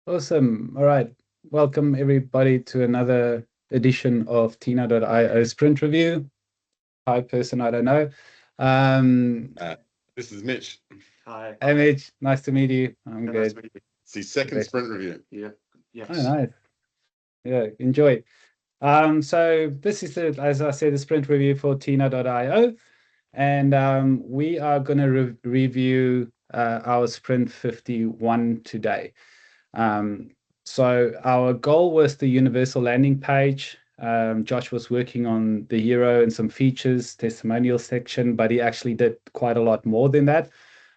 Awesome. All right. Welcome everybody to another edition of Tina.io sprint review. Hi, person I don't know. Um, Uh, this is Mitch. Hi. Mitch, nice to meet you. I'm Yeah, nice to good. meet you. It's the second Great. sprint review. Yeah. Oh, Yes. nice. Yeah, enjoy. So this is as I said, the sprint review for Tina.io, and we are going to review our sprint 51 today. Um, so our goal was the universal landing page. Josh was working on the hero and some features, testimonial section, but he actually did quite a lot more than that.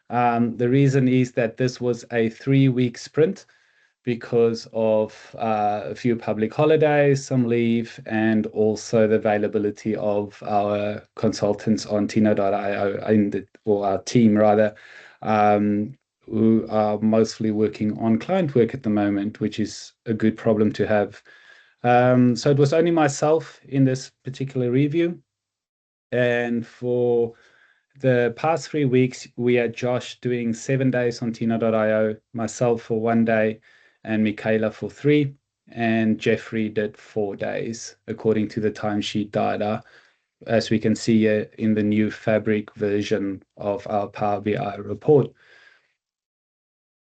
The reason is that this was a 3-week sprint because of a few public holidays, some leave, and also the availability of our consultants on Tina.io, or our team rather, um, who are mostly working on client work at the moment, which is a good problem to have. So it was only myself in this particular review. And for the past 3 weeks, we had Josh doing 7 days on Tina.io, myself for 1 day, and Michaela for 3. And Jeffrey did 4 days, according to the timesheet data, as we can see here in the new Fabric version of our Power BI report.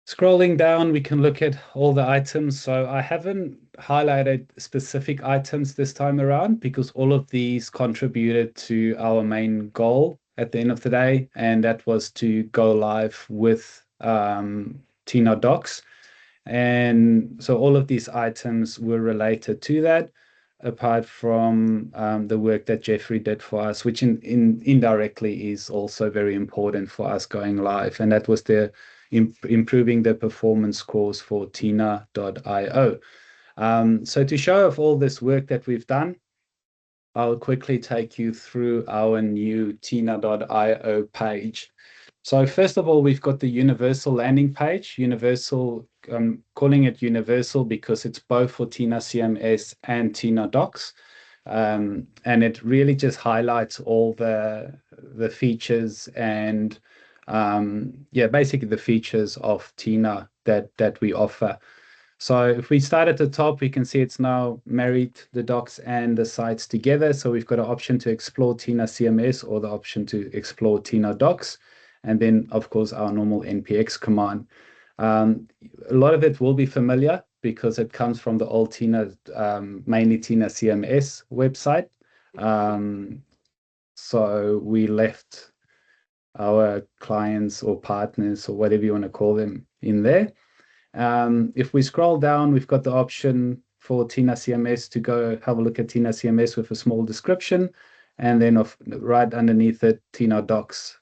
Scrolling down, we can look at all the items. So I haven't highlighted specific items this time around because all of these contributed to our main goal at the end of the day, and that was to go live with Tina Docs. And so all of these items were related to that, apart from the work that Jeffrey did for us, which indirectly is also very important for us going live. And that was the improving the performance scores for Tina.io. So to show off all this work that we've done, I'll quickly take you through our new Tina.io page. So first of all, we've got the universal landing page. Universal, calling it universal because it's both for TinaCMS and Tina Docs. And it really just highlights all the features and basically the features of Tina that we offer. So if we start at the top, we can see it's now married the docs and the sites together. So we've got an option to explore Tina CMS or the option to explore Tina Docs. And then, of course, our normal NPX command. A lot of it will be familiar because it comes from the old Tina, mainly Tina CMS website. So we left our clients or partners or whatever you want to call them in there. If we scroll down, we've got the option for Tina CMS to go have a look at Tina CMS with a small description, and then right underneath it, Tina Docs.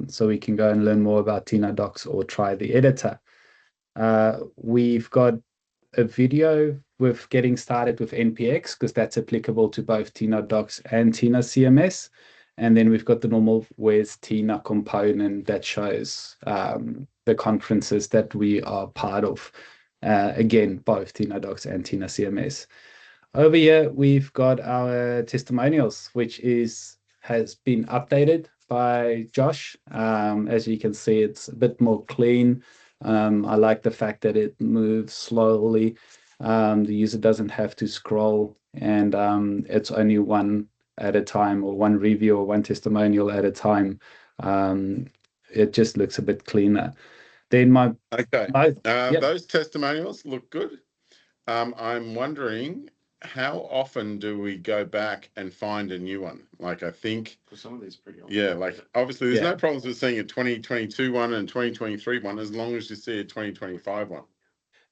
So we can go and learn more about Tina Docs or try the editor. We've got a video with getting started with NPX because that's applicable to both Tina Docs and Tina CMS. And then we've got the normal Where's Tina component that shows the conferences that we are part of. Again, both Tina Docs and Tina CMS. Over here, we've got our testimonials, which has been updated by Josh. As you can see, it's a bit more clean. I like the fact that it moves slowly. The user doesn't have to scroll, and it's only one at a time, or one review or one testimonial at a time. It just looks a bit cleaner. Then Okay. Those testimonials look good. I'm wondering how often do we go back and find a new one? Like, I think For some of these pretty old. yeah, like obviously there's Yeah. no problems with seeing a 2022 one and 2023 one as long as you see a 2025 one.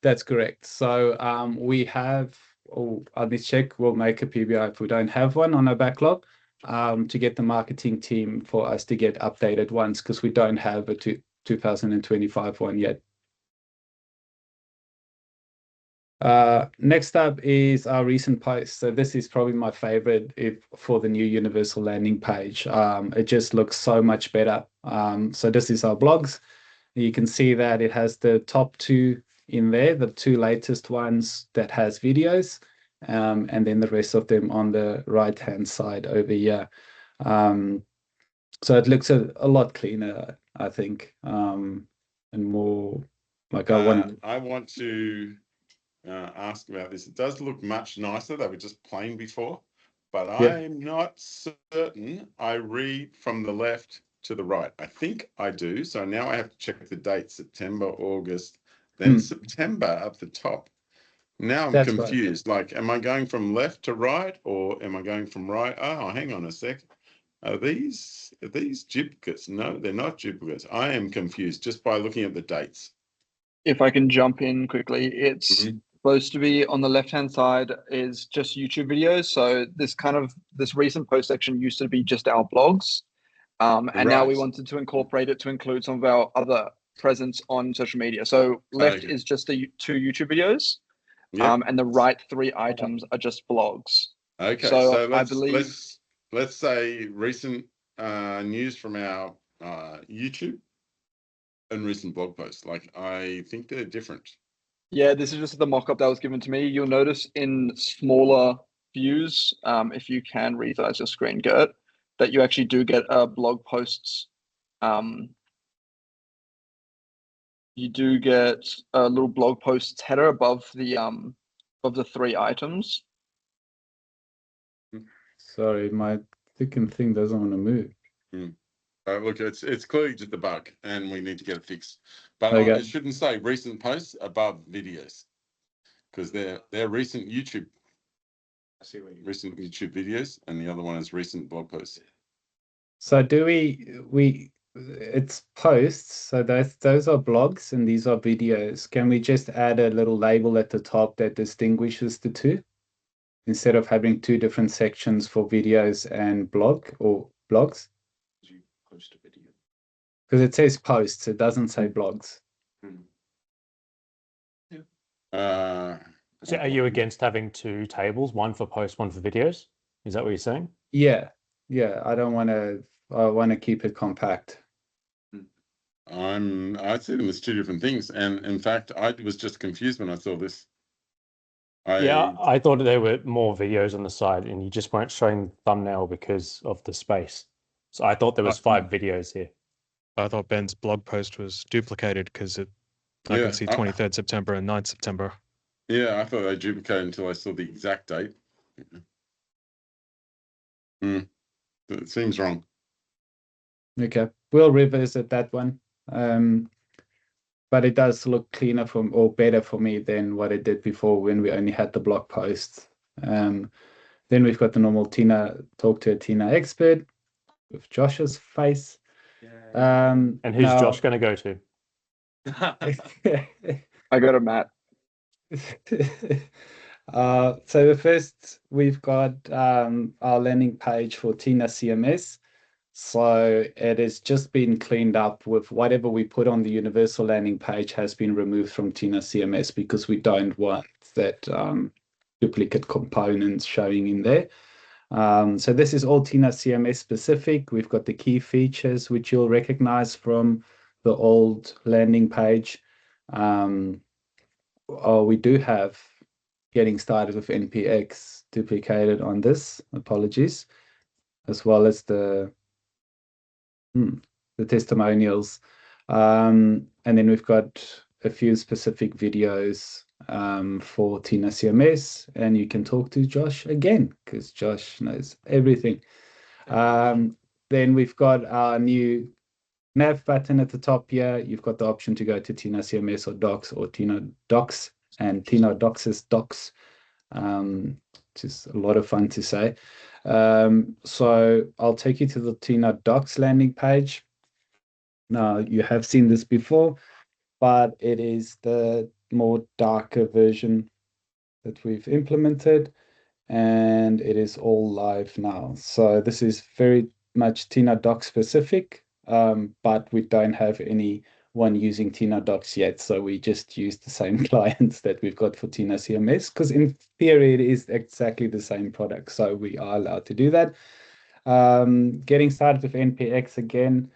That's correct. So we have, on this check, we'll make a PBI if we don't have one on our backlog, to get the marketing team for us to get updated ones because we don't have a 2025 one yet. Next up is our recent post. So this is probably my favorite for the new universal landing page. It just looks so much better. So this is our blogs. You can see that it has the top two in there, the two latest ones that has videos, and then the rest of them on the right-hand side over here. So it looks a lot cleaner, I think, and more Like I want to ask about this. It does look much nicer. They were just plain before, but yeah. I'm not certain I read from the left to the right. I think I do. So now I have to check the date, September, August, then September up the top. Now I'm That's right. confused. Like, am I going from left to right or am I going from right? Oh, hang on a sec. Are these duplicates? No, they're not duplicates. I am confused just by looking at the dates. If I can jump in quickly, it's supposed to be on the left-hand side is just YouTube videos. So this recent post section used to be just our blogs. And now we wanted to incorporate it to include some of our other presence on social media. So left is just the two YouTube videos, and the right three items are just blogs. Okay, So let's I believe let's say recent news from our YouTube and recent blog posts. Like, I think they're different. Yeah, this is just the mock-up that was given to me. You'll notice in smaller views, if you can resize your screen, Gert, that you actually do get blog posts. You do get a little blog posts header above the three items. Sorry, my freaking thing doesn't want to move. Look, it's clearly just a bug, and we need to get it fixed. But Okay. it shouldn't say recent posts above videos, because they're recent YouTube. I see what you recent YouTube videos, and the other one is recent blog posts. So do we it's posts, so those are blogs and these are videos. Can we just add a little label at the top that distinguishes the two instead of having two different sections for videos and blog or blogs? You post a video. Because it says posts, it doesn't say blogs. So are you against having two tables, one for posts, one for videos? Is that what you're saying? Yeah. I want to keep it compact. I see them as two different things, and in fact, I was just confused when I saw this. I thought there were more videos on the side, and you just weren't showing thumbnail because of the space. So I thought there was 5 videos here. I thought Ben's blog post was duplicated because I can see 23rd September and 9th September. Yeah, I thought they duplicated until I saw the exact date. It seems wrong. Okay, we'll revisit that one. But it does look cleaner or better for me than what it did before when we only had the blog posts. Then we've got the normal talk to a Tina expert with Josh's face. And who's Josh going to go to? I go to Matt. So the first we've got our landing page for TinaCMS. So it has just been cleaned up with whatever we put on the universal landing page has been removed from TinaCMS because we don't want that duplicate components showing in there. So this is all TinaCMS specific. We've got the key features which you'll recognize from the old landing page. We do have getting started with NPX duplicated on this. Apologies, as well as the testimonials. And then we've got a few specific videos for TinaCMS, and you can talk to Josh again because Josh knows everything. Then we've got our new nav button at the top here. You've got the option to go to TinaCMS or Docs or Tina Docs and Tina Docs' Docs, which is a lot of fun to say. So I'll take you to the Tina Docs landing page. Now, you have seen this before, but it is the more darker version that we've implemented, and it is all live now. So this is very much Tina Docs specific, but we don't have anyone using Tina Docs yet. So we just use the same clients that we've got for TinaCMS, because in theory, it is exactly the same product. So we are allowed to do that. Getting started with NPX again.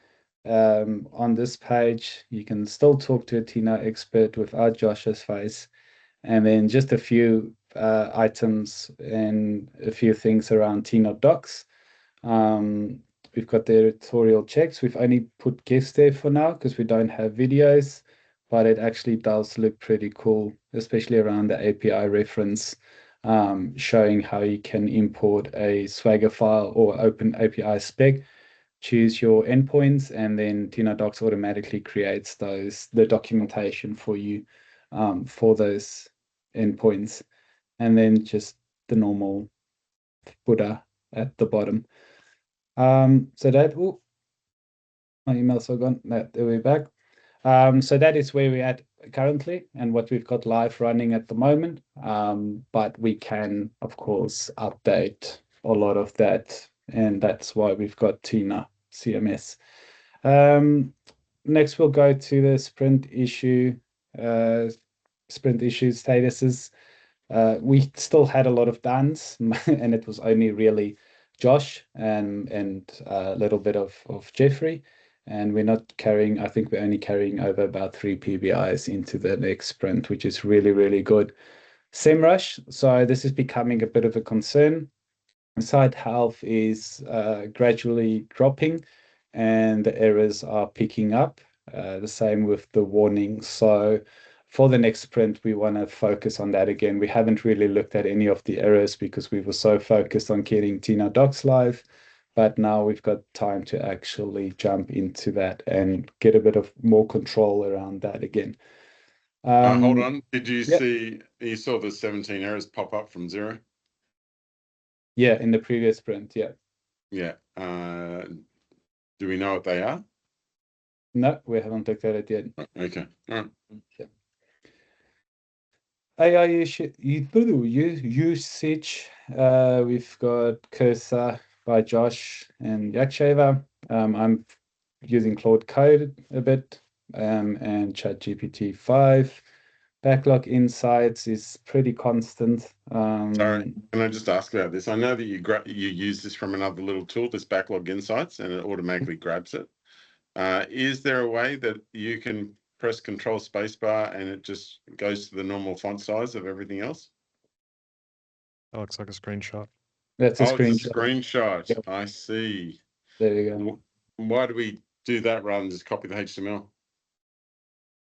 On this page, you can still talk to a Tina expert without Josh's face. And then just a few items and a few things around Tina Docs. We've got the editorial checks. We've only put guests there for now because we don't have videos. but it actually does look pretty cool, especially around the API reference, showing how you can import a Swagger file or open API spec, choose your endpoints, and then TinaDocs automatically creates the documentation for you for those endpoints, and then just the normal footer at the bottom. So that, oh, my email's all gone. No, there we're back. So that is where we're at currently and what we've got live running at the moment. But we can, of course, update a lot of that, and that's why we've got TinaCMS. Next, we'll go to the sprint issue statuses. We still had a lot of downs, and it was only really Josh and a little bit of Jeffrey. And we're not carrying, I think we're only carrying over about 3 PBIs into the next sprint, which is really, really good. SEMrush, so this is becoming a bit of a concern. Site health is gradually dropping and the errors are picking up. The same with the warnings. So for the next sprint, we want to focus on that again. We haven't really looked at any of the errors because we were so focused on getting TinaDocs live. But now we've got time to actually jump into that and get a bit of more control around that again. Hold on. Did you yeah. see, you saw the 17 errors pop up from 0? Yeah, in the previous sprint, yeah. Yeah. Do we know what they are? No, we haven't looked at it yet. Okay. All right. Yeah. AI usage. We've got Cursor by Josh and Yakshaver. I'm using Claude Code a bit, and ChatGPT 5. Backlog insights is pretty constant. Sorry, can I just ask about this? I know that you use this from another little tool, this backlog insights, and it automatically grabs it. Is there a way that you can press Control Spacebar and it just goes to the normal font size of everything else? That looks like a screenshot. That's a screenshot. It's a screenshot. Yep. I see. There you go. Why do we do that rather than just copy the HTML?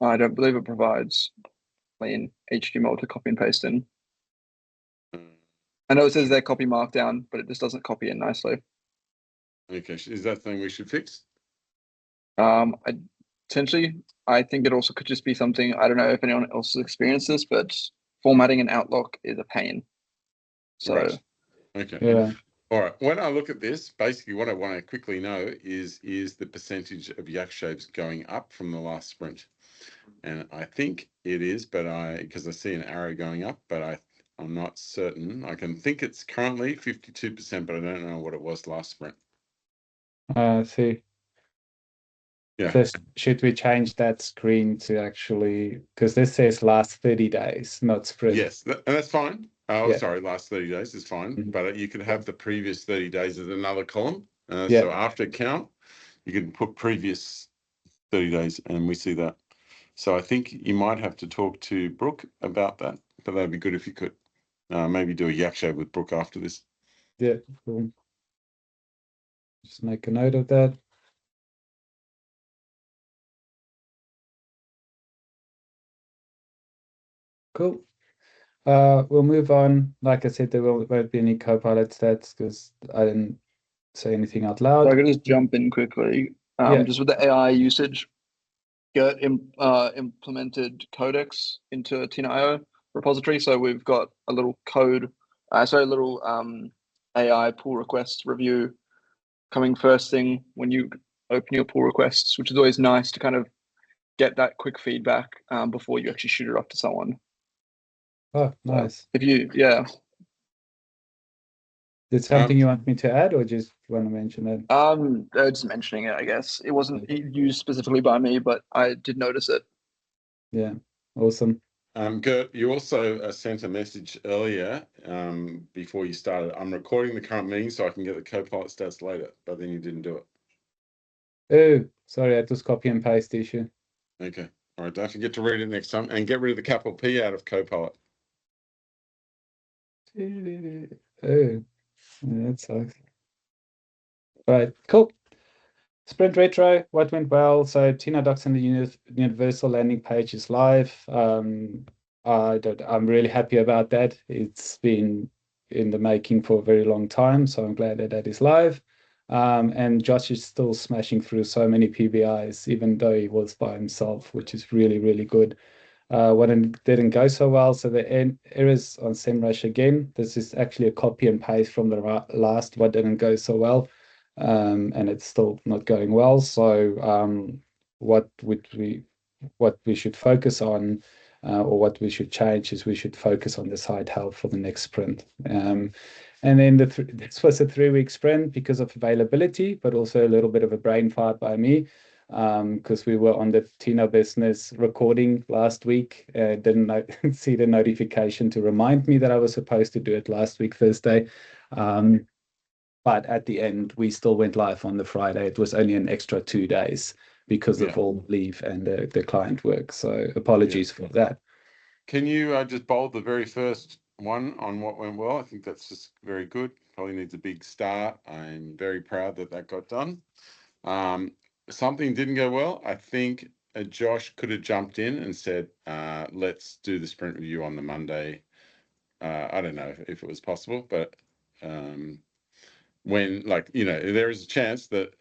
I don't believe it provides plain HTML to copy and paste in. I know it says there copy markdown, but it just doesn't copy in nicely. Okay, is that something we should fix? Potentially, I think it also could just be something, I don't know if anyone else has experienced this, but formatting in Outlook is a pain. So, right. Okay. Yeah. All right. When I look at this, basically what I want to quickly know is the percentage of yak shapes going up from the last sprint. And I think it is, but because I see an arrow going up, but I'm not certain. I can think it's currently 52%, but I don't know what it was last sprint. See. Yeah. So should we change that screen to actually, because this says last 30 days, not sprint. Yes, and that's fine. Oh, Yeah. sorry, last 30 days is fine, Mhm. but you could have the previous 30 days as another column. Yeah. So after count, you can put previous 30 days, and we see that. So I think you might have to talk to Brooke about that, but that'd be good if you could maybe do a yak show with Brooke after this. Yeah, cool. Just make a note of that. Cool. We'll move on. Like I said, there won't be any Copilot stats because I didn't say anything out loud. So I can just jump in quickly. Yeah. Just with the AI usage, get implemented Codex into Tina.io repository. So we've got a little AI pull request review coming first thing when you open your pull requests, which is always nice to kind of get that quick feedback before you actually shoot it off to someone. Oh, nice. So if you, yeah. Is something you want me to add or just want to mention that? Just mentioning it, I guess. It wasn't used specifically by me, but I did notice it. Yeah, awesome. Gert, you also sent a message earlier before you started. I'm recording the current meeting so I can get the Copilot stats later, but then you didn't do it. Oh, sorry, I just copy and paste issue. Okay. All right, don't forget to read it next time and get rid of the capital P out of Copilot. Oh, that sucks. All right, cool. Sprint Retro, what went well? So Tina Docs and the Universal landing page is live. I'm really happy about that. It's been in the making for a very long time, so I'm glad that that is live. And Josh is still smashing through so many PBIs, even though he was by himself, which is really, really good. What didn't go so well, so the errors on SEMrush again. This is actually a copy and paste from the last what didn't go so well, and it's still not going well. So what would we should focus on, or what we should change is we should focus on the site health for the next sprint. And then this was a 3-week sprint because of availability, but also a little bit of a brain fart by me, because we were on the Tina Business recording last week. Didn't see the notification to remind me that I was supposed to do it last week, Thursday. But at the end, we still went live on the Friday. It was only an extra 2 days because of all leave and the client work. So apologies for that. Can you just bold the very first one on what went well? I think that's just very good. Probably needs a big star. I'm very proud that that got done. Something didn't go well. I think Josh could have jumped in and said, let's do the sprint review on the Monday. I don't know if it was possible, but when, like, there is a chance that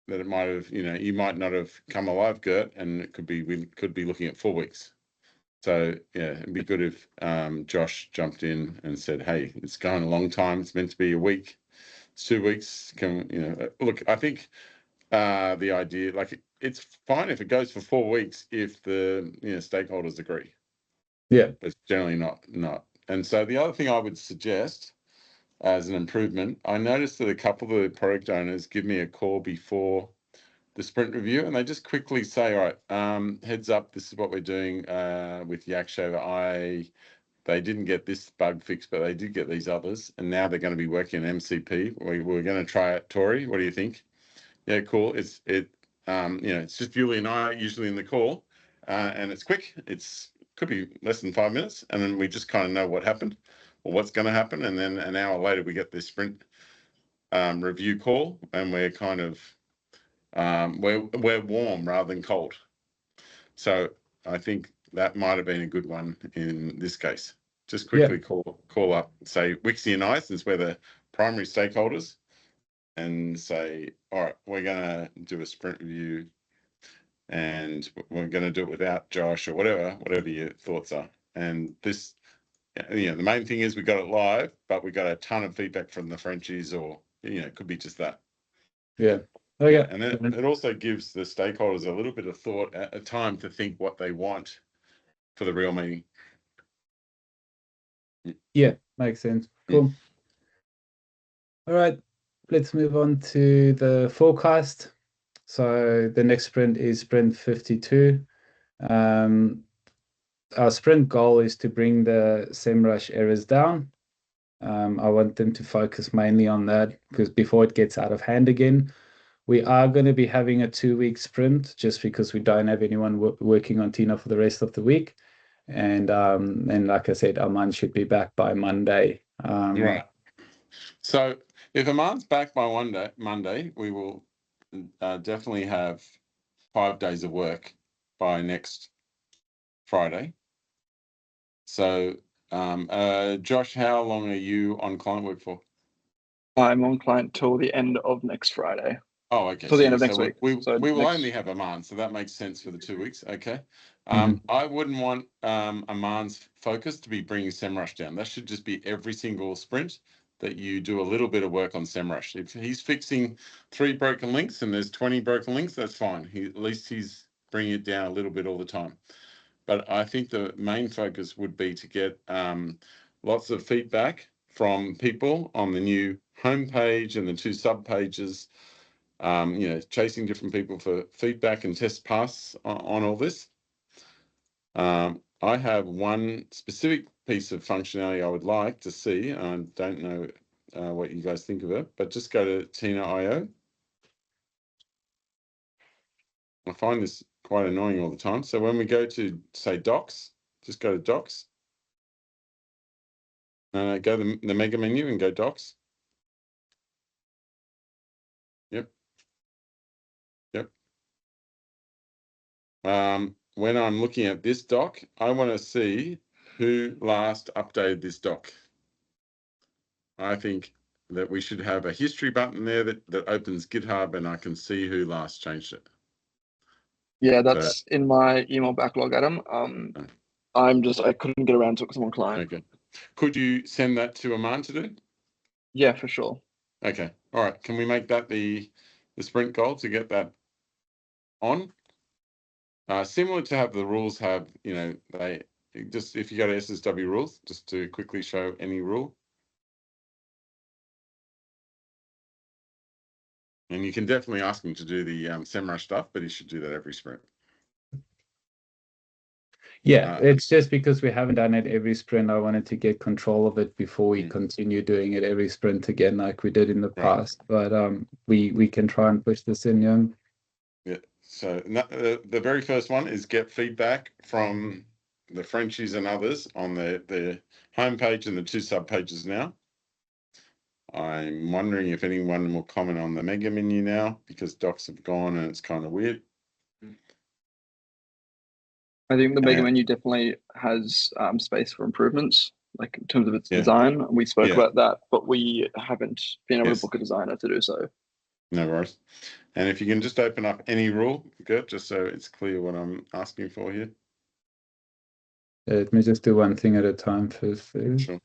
it might have, you might not have come alive, Gert, and it could be, we could be looking at 4 weeks. So yeah, it'd be good if Josh jumped in and said, hey, it's going a long time. It's meant to be a week. It's 2 weeks. Look, I think the idea, like, it's fine if it goes for 4 weeks if the stakeholders agree. Yeah, but it's generally not. And so the other thing I would suggest as an improvement, I noticed that a couple of the product owners give me a call before the sprint review, and they just quickly say, all right, heads up, this is what we're doing with Yakshover. They didn't get this bug fixed, but they did get these others, and now they're going to be working on MCP. We're going to try it. Tori, what do you think? Yeah, cool. It's just Julie and I usually in the call, and it's quick. Could be less than 5 minutes, and then we just kind of know what happened or what's going to happen, and then an hour later we get this sprint review call, and we're kind of we're warm rather than cold. So I think that might have been a good one in this case. Just quickly call up, say Wixie and I, since we're the primary stakeholders, and say, all right, we're going to do a sprint review, and we're going to do it without Josh or whatever your thoughts are. And this, the main thing is we got it live, but we got a ton of feedback from the Frenchies, or it could be just that. Yeah. Oh, yeah. And it also gives the stakeholders a little bit of thought, a time to think what they want for the real meeting. Yeah, makes sense. Cool. All right, let's move on to the forecast. So the next sprint is sprint 52. Our sprint goal is to bring the SEMrush errors down. I want them to focus mainly on that because before it gets out of hand again. We are going to be having a 2-week sprint just because we don't have anyone working on Tina for the rest of the week. And like I said, Aman should be back by Monday. Right. So if Aman's back by Monday, we will definitely have 5 days of work by next Friday. So, Josh, how long are you on client work for? I'm on client till the end of next Friday. Oh, okay. Till the end of next week. We will only have Aman, so that makes sense for the 2 weeks. Okay. I wouldn't want Aman's focus to be bringing SEMrush down. That should just be every single sprint that you do a little bit of work on SEMrush. If he's fixing 3 broken links and there's 20 broken links, that's fine. At least he's bringing it down a little bit all the time. But I think the main focus would be to get lots of feedback from people on the new homepage and the 2 sub pages. Chasing different people for feedback and test pass on all this. I have one specific piece of functionality I would like to see. I don't know what you guys think of it, but just go to Tina.io. I find this quite annoying all the time. So when we go to, say, Docs, just go to Docs. Go to the mega menu and go Docs. Yep. when I'm looking at this doc, I want to see who last updated this doc. I think that we should have a history button there that opens GitHub and I can see who last changed it. Yeah, that's in my email backlog, Adam. I couldn't get around to it because I'm on client. Okay. Could you send that to Aman to do? Yeah, for sure. Okay. All right. Can we make that the sprint goal to get that on? Similar to have the rules have, they just, if you go to SSW rules, just to quickly show any rule. And you can definitely ask him to do the SEMrush stuff, but he should do that every sprint. Yeah, it's just because we haven't done it every sprint. I wanted to get control of it before we continue doing it every sprint again, like we did in the past. But we can try and push this in, yeah. Yeah. So the very first one is get feedback from the Frenchies and others on the homepage and the 2 subpages now. I'm wondering if anyone will comment on the mega menu now because docs have gone and it's kind of weird. I think the mega menu definitely has space for improvements, like in terms of its design. We spoke about that, but we haven't been able to book a designer to do so. No worries. And if you can just open up any rule, good, just so it's clear what I'm asking for here. Let me just do one thing at a time first. Sure.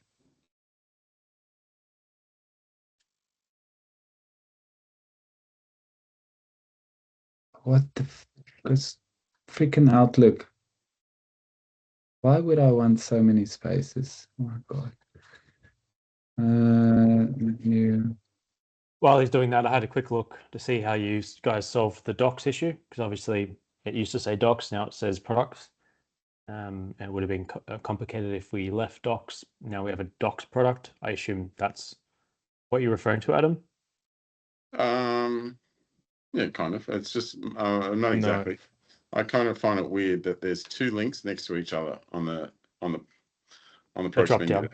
What the this freaking Outlook? Why would I want so many spaces? Oh my God. Menu. While he's doing that, I had a quick look to see how you guys solved the docs issue, because obviously it used to say docs, now it says products. It would have been complicated if we left docs. Now we have a docs product. I assume that's what you're referring to, Adam? Yeah, kind of. It's just not exactly. No. I kind of find it weird that there's 2 links next to each other on the approach menu.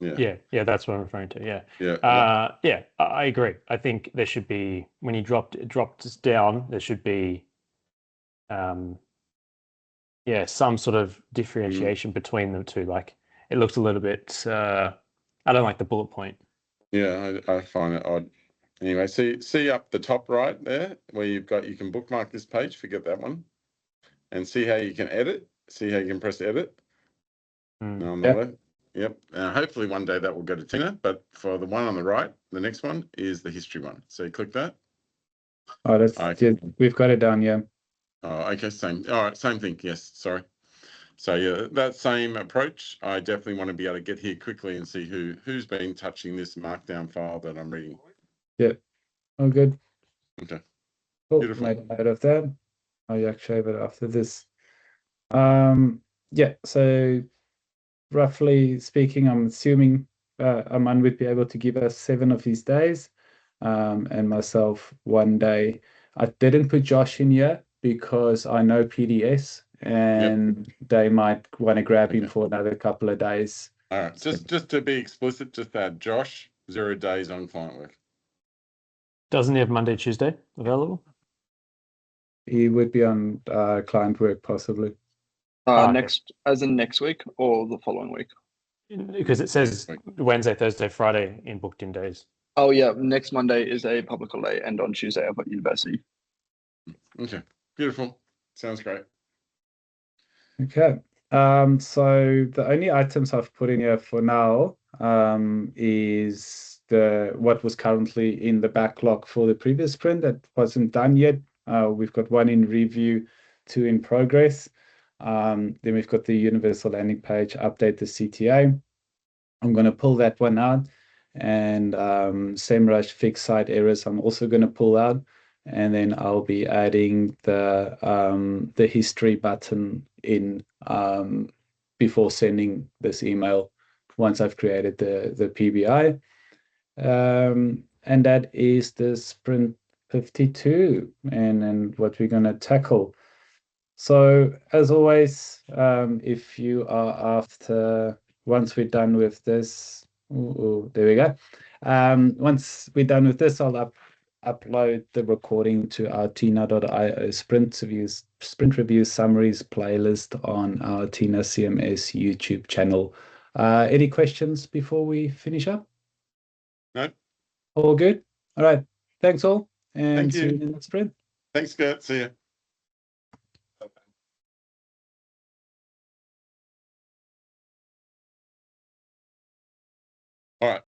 Yeah, that's what I'm referring to. Yeah. Yeah, I agree. I think there should be, when you dropped down, there should be some sort of differentiation between the two. Like it looks a little bit I don't like the bullet point. Yeah, I find it odd. Anyway, see up the top right there where you can bookmark this page, forget that one, and see how you can edit, see how you can press edit. No, on the left. Yep. Hopefully one day that will go to Tina, but for the one on the right, the next one is the history one. So you click that. Oh, that's we've got it down, yeah. Oh, okay, same. All right, same thing. Yes, sorry. So yeah, that same approach. I definitely want to be able to get here quickly and see who's been touching this markdown file that I'm reading. Yeah. Oh, good. Okay. Cool. Beautiful. Made a note of that. I'll actually have it after this. Yeah. So roughly speaking, I'm assuming Aman would be able to give us 7 of his days, and myself 1 day. I didn't put Josh in here because I know PDS and they might want to grab him for another couple of days. All right. Just to be explicit, just add Josh, 0 days on client work. Doesn't he have Monday, Tuesday available? He would be on client work possibly. Next week or the following week? Because it says Wednesday, Thursday, Friday in booked in days. Oh yeah, next Monday is a public holiday, and on Tuesday I've got university. Okay, beautiful. Sounds great. Okay. So the only items I've put in here for now is what was currently in the backlog for the previous sprint that wasn't done yet. We've got 1 in review, 2 in progress. Then we've got the universal landing page, update the CTA. I'm going to pull that one out, and SEMrush fix site errors I'm also going to pull out, and then I'll be adding the history button in before sending this email once I've created the PBI. And that is the sprint 52 and what we're going to tackle. So as always, if you are after, once we're done with this, there we go. Once we're done with this, I'll upload the recording to our tina.io sprint reviews summaries playlist on our TinaCMS YouTube channel. Any questions before we finish up? No. All good? All right. Thanks all, and Thank see you you. in the next sprint. Thanks, Kurt. See you. All right.